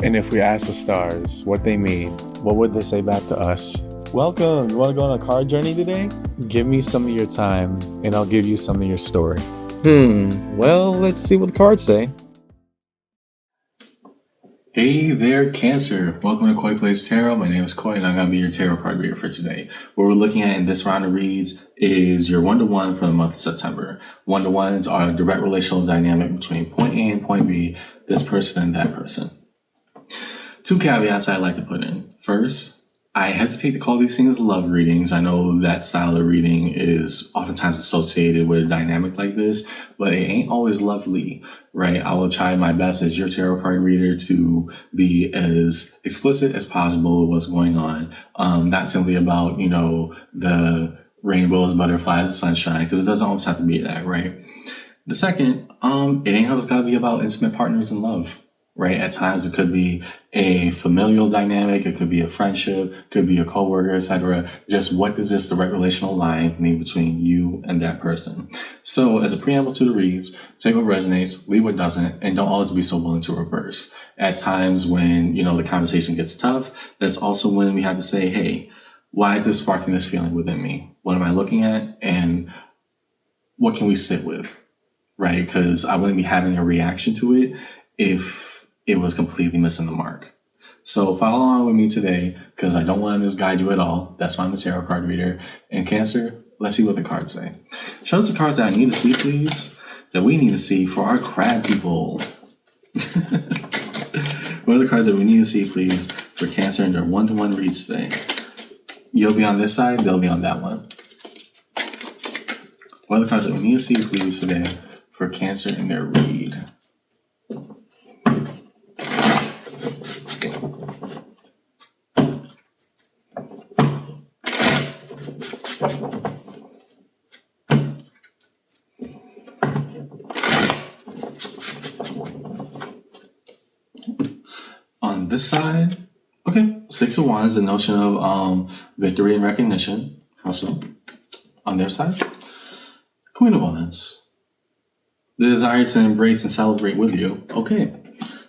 And if we ask the stars what they mean, what would they say back to us? Welcome. You want to go on a card journey today? Give me some of your time, and I'll give you some of your story. Well, let's see what the cards say. Hey there, Cancer. Welcome to Koi Plays Tarot. My name is Koi, and I'm going to be your tarot card reader for today. What we're looking at in this round of reads is your one-to-one for the month of September. One-to-ones are a direct relational dynamic between point A and point B, this person and that person. Two caveats I'd like to put in. First, I hesitate to call these things love readings. I know that style of reading is oftentimes associated with a dynamic like this, but it ain't always lovely, right? I will try my best as your tarot card reader to be as explicit as possible with what's going on. Not simply about, the rainbows, butterflies, and sunshine, because it doesn't always have to be that, right? The second, it ain't always got to be about intimate partners in love. Right? At times it could be a familial dynamic, it could be a friendship, could be a coworker, etc. Just what does this direct relational line mean between you and that person? So as a preamble to the reads, take what resonates, leave what doesn't, and don't always be so willing to reverse. At times when, the conversation gets tough, that's also when we have to say, hey, why is this sparking this feeling within me? What am I looking at? And what can we sit with? Right? Because I wouldn't be having a reaction to it if it was completely missing the mark. So follow along with me today, because I don't want to misguide you at all. That's why I'm a tarot card reader. And Cancer, let's see what the cards say. Show us the cards that I need to see, please, that we need to see for our crab people. What are the cards that we need to see, please, for Cancer in their one-to-one reads today? You'll be on this side, they'll be on that one. What are the cards that we need to see, please, today for Cancer in their read? On this side, okay, Six of Wands, the notion of victory and recognition. How so? On their side, Queen of Wands, the desire to embrace and celebrate with you. Okay,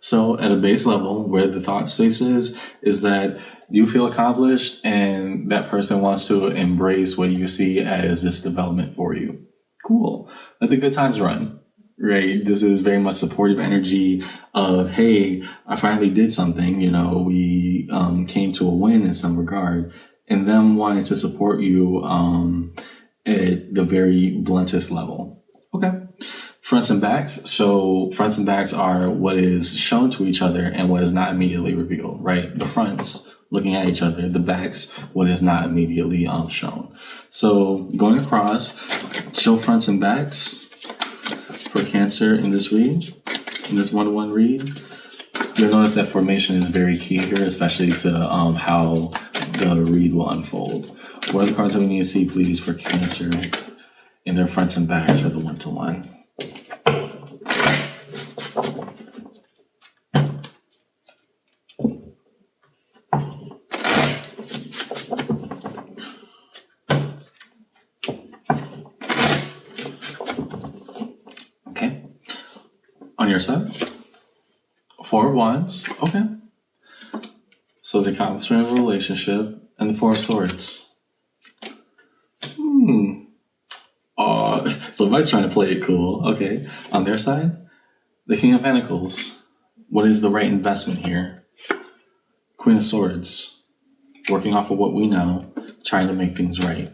so at a base level, where the thought space is that you feel accomplished and that person wants to embrace what you see as this development for you. Cool. Let the good times run. Right. This is very much supportive energy of, hey, I finally did something. We came to a win in some regard, and them wanting to support you at the very bluntest level. Okay. Fronts and backs. So fronts and backs are what is shown to each other and what is not immediately revealed. Right. The fronts looking at each other. The backs, what is not immediately shown. So going across, show fronts and backs for Cancer in this read, in this one-to-one read. You'll notice that formation is very key here, especially to how the read will unfold. What are the cards that we need to see, please, for Cancer in their fronts and backs for the one-to-one? On your side, Four of Wands. Okay. So the accomplishment of a relationship and the Four of Swords. Somebody's trying to play it cool. Okay. On their side, the King of Pentacles. What is the right investment here? Queen of Swords. Working off of what we know, trying to make things right.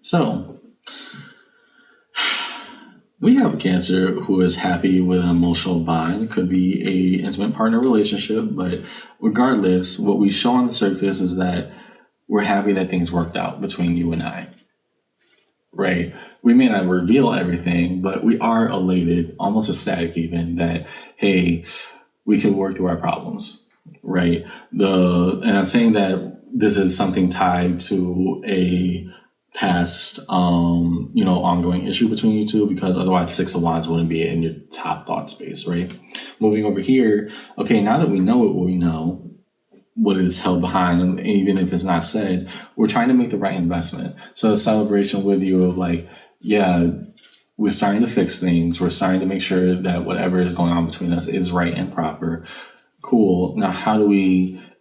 So we have a Cancer who is happy with an emotional bond. Could be a intimate partner relationship, but regardless, what we show on the surface is that we're happy that things worked out between you and I. Right? We may not reveal everything, but we are elated, almost ecstatic even, that, hey, we can work through our problems. Right? And I'm saying that this is something tied to a past, ongoing issue between you two, because otherwise Six of Wands wouldn't be in your top thought space, right? Moving over here, okay, now that we know what we know, what is held behind, and even if it's not said, we're trying to make the right investment. So a celebration with you of like, yeah, we're starting to fix things. We're starting to make sure that whatever is going on between us is right and proper. Cool. Now,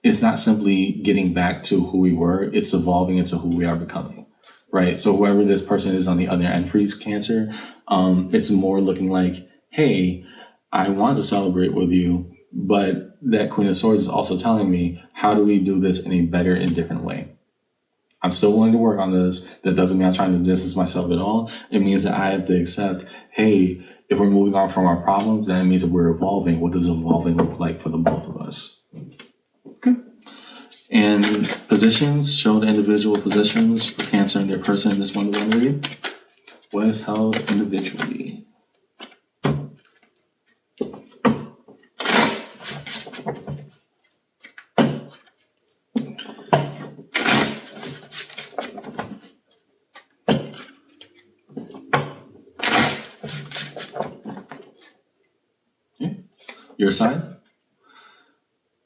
it's not simply getting back to who we were, it's evolving into who we are becoming, right? So whoever this person is on the other end for Cancer, it's more looking like, hey, I want to celebrate with you, but that Queen of Swords is also telling me, how do we do this in a better and different way? I'm still willing to work on this. That doesn't mean I'm trying to distance myself at all. It means that I have to accept, hey, if we're moving on from our problems, then it means that we're evolving. What does evolving look like for the both of us? Okay. And positions, show the individual positions for Cancer and their person in this one-to-one read. What is held individually? Your side?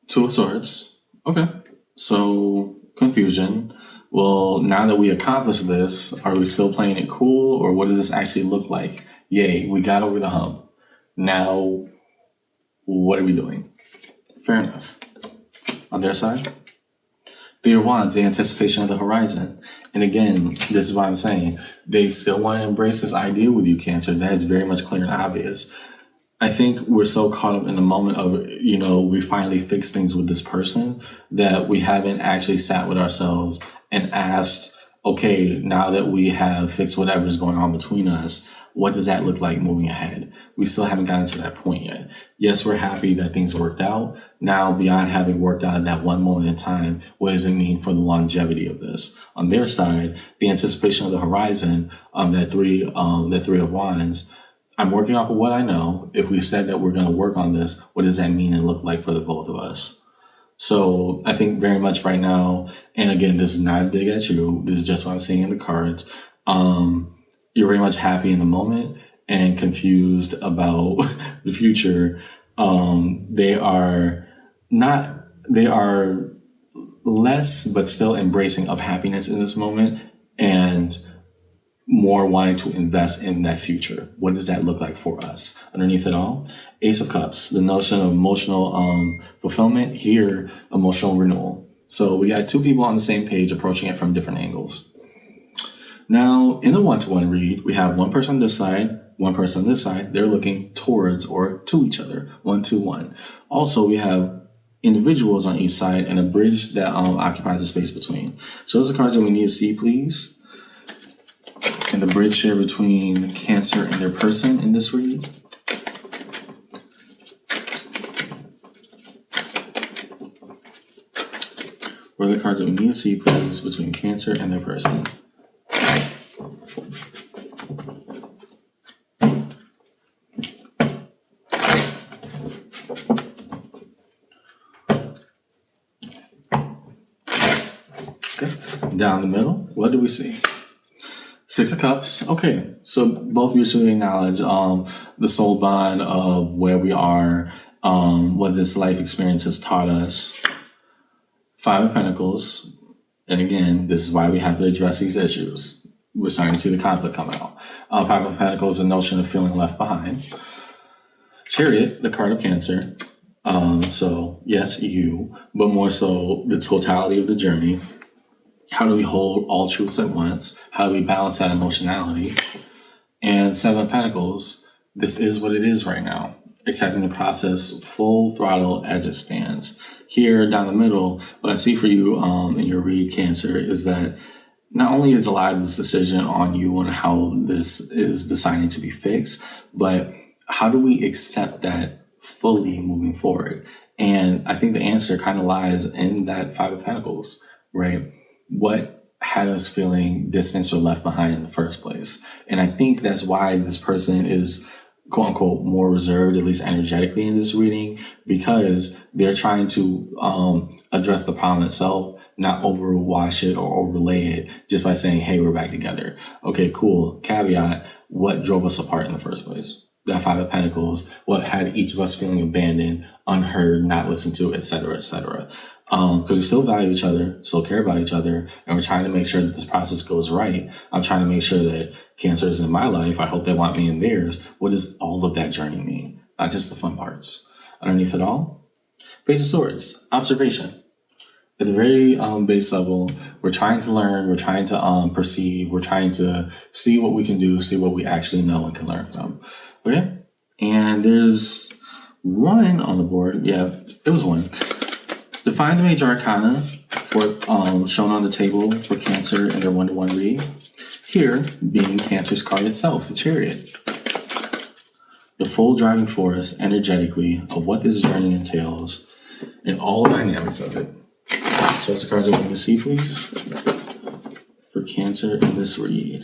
Two of Swords. Okay. So, confusion. Well, now that we accomplished this, are we still playing it cool, or what does this actually look like? Yay, we got over the hump. Now, what are we doing? Fair enough. On their side? Three of Wands, the anticipation of the horizon. And again, this is what I'm saying. They still want to embrace this idea with you, Cancer. That is very much clear and obvious. I think we're so caught up in the moment of, we finally fixed things with this person that we haven't actually sat with ourselves and asked, okay, now that we have fixed whatever's going on between us, what does that look like moving ahead? We still haven't gotten to that point yet. Yes, we're happy that things worked out. Now, beyond having worked out at that one moment in time, what does it mean for the longevity of this? On their side, the anticipation of the horizon, that three of Wands, I'm working off of what I know. If we said that we're going to work on this, what does that mean and look like for the both of us? So I think very much right now, and again, this is not a dig at you. This is just what I'm seeing in the cards. You're very much happy in the moment and confused about the future. They are less, but still embracing of happiness in this moment and more wanting to invest in that future. What does that look like for us? Underneath it all, Ace of Cups, the notion of emotional fulfillment, here, emotional renewal. So we got two people on the same page approaching it from different angles. Now, in the one-to-one read, we have one person on this side, one person on this side. They're looking towards or to each other, 1-2-1. Also, we have individuals on each side and a bridge that occupies the space between. So those are cards that we need to see, please. And the bridge here between Cancer and their person in this read. What are the cards that we need to see, please, between Cancer and their person? Okay, down the middle, what do we see? Six of Cups. Okay, so both mutually acknowledge the soul bond of where we are, what this life experience has taught us. Five of Pentacles, and again, this is why we have to address these issues. We're starting to see the conflict come out. Five of Pentacles, the notion of feeling left behind. Chariot, the card of Cancer. So yes, you, but more so the totality of the journey. How do we hold all truths at once? How do we balance that emotionality? And Seven of Pentacles, this is what it is right now. Accepting the process full throttle as it stands. Here down the middle, what I see for you in your read, Cancer, is that not only is a lot of this decision on you and how this is deciding to be fixed, but how do we accept that fully moving forward? And I think the answer kind of lies in that Five of Pentacles, right? What had us feeling distanced or left behind in the first place? And I think that's why this person is quote unquote more reserved, at least energetically in this reading, because they're trying to address the problem itself, not overwash it or overlay it just by saying, hey, we're back together. Okay, cool. Caveat, what drove us apart in the first place? That Five of Pentacles, what had each of us feeling abandoned, unheard, not listened to, etc., etc. Because we still value each other, still care about each other, and we're trying to make sure that this process goes right. I'm trying to make sure that Cancer is in my life. I hope they want me in theirs. What does all of that journey mean? Not just the fun parts. Underneath it all, Page of Swords, observation. At the very base level, we're trying to learn, we're trying to perceive, we're trying to see what we can do, see what we actually know and can learn from. Okay? And there's one on the board. Yeah, there was one. Define the major arcana for shown on the table for Cancer in their one-to-one read. Here being Cancer's card itself, the Chariot. The full driving force energetically of what this journey entails and all dynamics of it. So that's the cards that we can see, please, for Cancer in this read.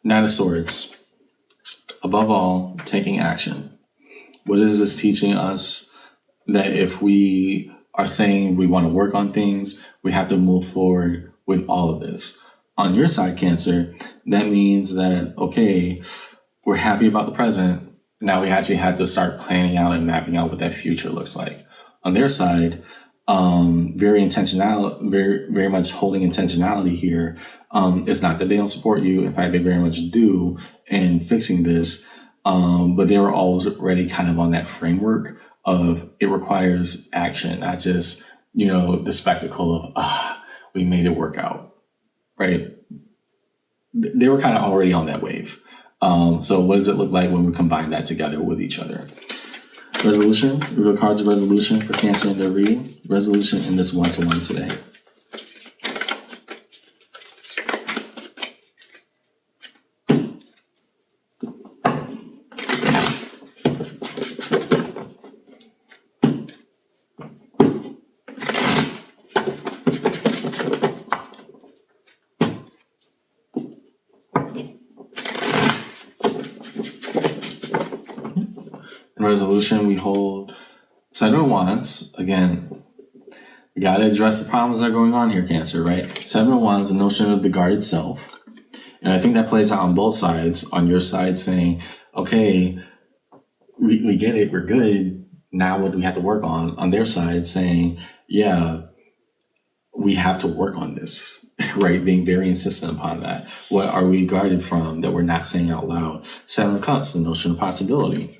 Knight of Swords. Above all, taking action. What is this teaching us? That if we are saying we want to work on things, we have to move forward with all of this. On your side, Cancer, that means that, okay, we're happy about the present. Now we actually have to start planning out and mapping out what that future looks like. On their side, very much holding intentionality here. It's not that they don't support you. In fact, they very much do in fixing this. But they were already kind of on that framework of it requires action, not just, the spectacle of, we made it work out, right? They were kind of already on that wave. So what does it look like when we combine that together with each other? Resolution, reveal cards of resolution for Cancer in their read. Resolution in this one-to-one today. In resolution, we hold Seven of Wands. Again, we got to address the problems that are going on here, Cancer, right? Seven of Wands, the notion of the guarded self. And I think that plays out on both sides. On your side saying, okay, we get it, we're good. Now what do we have to work on? On their side saying, yeah, we have to work on this, right? Being very insistent upon that. What are we guarded from that we're not saying out loud? Seven of Cups, the notion of possibility.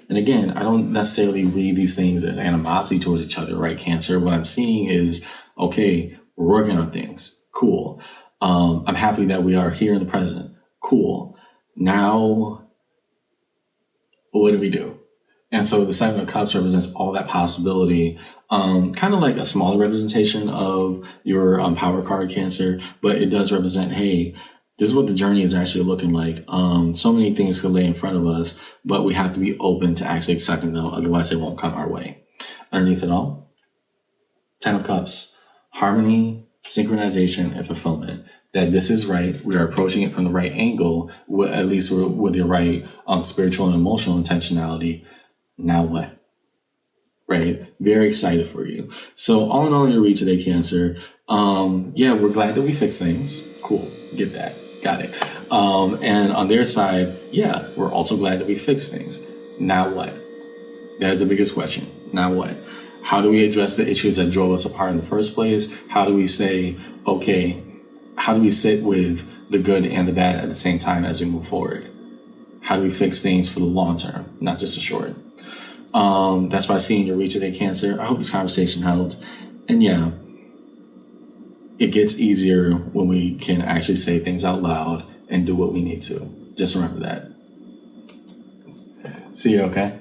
And again, I don't necessarily read these things as animosity towards each other, right, Cancer? What I'm seeing is, okay, we're working on things. Cool. I'm happy that we are here in the present. Cool. Now, what do we do? And so the Seven of Cups represents all that possibility, kind of like a smaller representation of your power card, Cancer, but it does represent, hey, this is what the journey is actually looking like. So many things could lay in front of us, but we have to be open to actually accepting them. Otherwise, they won't come our way. Underneath it all, Ten of Cups, harmony, synchronization, and fulfillment. That this is right. We are approaching it from the right angle, at least with the right spiritual and emotional intentionality. Now what? Right? Very excited for you. So all in all, your read today, Cancer. We're glad that we fixed things. Cool. Get that. Got it. And on their side, yeah, we're also glad that we fixed things. Now what? That is the biggest question. Now what? How do we address the issues that drove us apart in the first place? How do we say, okay, how do we sit with the good and the bad at the same time as we move forward? How do we fix things for the long term, not just the short? That's why seeing your read today, Cancer. I hope this conversation helped. And yeah, it gets easier when we can actually say things out loud and do what we need to. Just remember that. See you, okay?